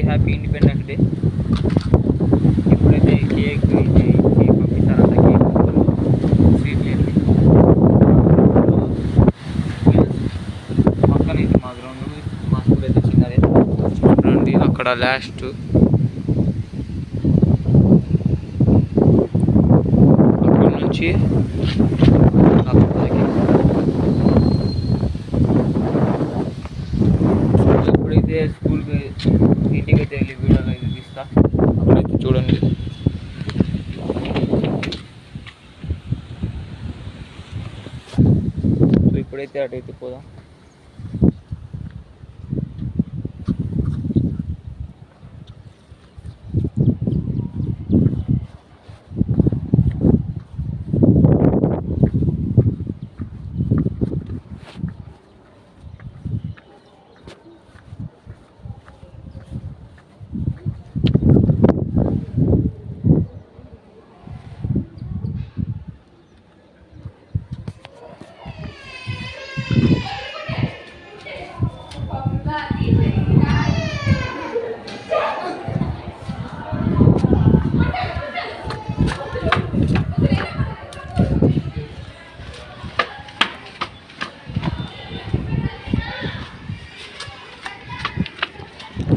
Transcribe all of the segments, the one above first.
Happy independence day. ఇప్పుడైతే cake ఇచ్చి పంపిస్తారు అందరికి, స్వీట్లు వేసి. పక్కన ఇది మా గ్రౌండ్, మా స్కూల్ అయితే చిన్నదే చూడండి. అక్కడ లాస్ట్ అక్కడ నుంచి ఇప్పుడైతే స్కూల్కి ఇంటికి అయితే వెళ్ళి వీడియోలో ఇది తీస్తా. అప్పుడైతే చూడండి. సో ఇప్పుడైతే అటైతే పోదాం.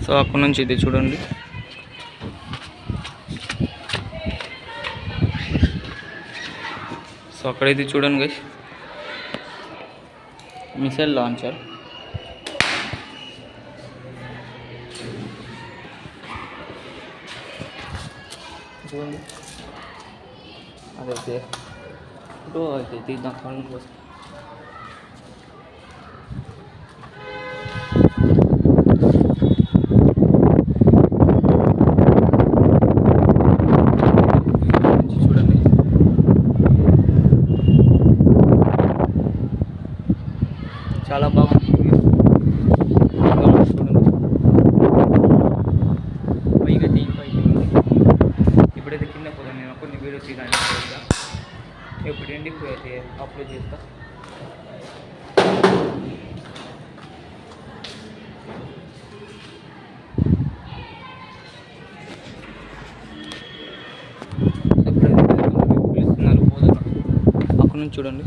సో అక్కడ నుంచి ఇది చూడండి. సో అక్కడైతే చూడండి గైస్, మిసైల్ లాంచర్. చూడండి అదైతే ఫోటో అయితే తీద్దాం ఫోన్ కోసం. చాలా బాగుంది. పైగా దీనిపైకి ఇప్పుడైతే కింద పోదాం. నేను కొన్ని వీడియోస్ తీయడానికి ఇప్పుడు ఎండికి అయితే అప్లోడ్ చేస్తా. ఇప్పుడైతే పిలుస్తున్నారు, పోదాం. అక్కడ నుంచి చూడండి.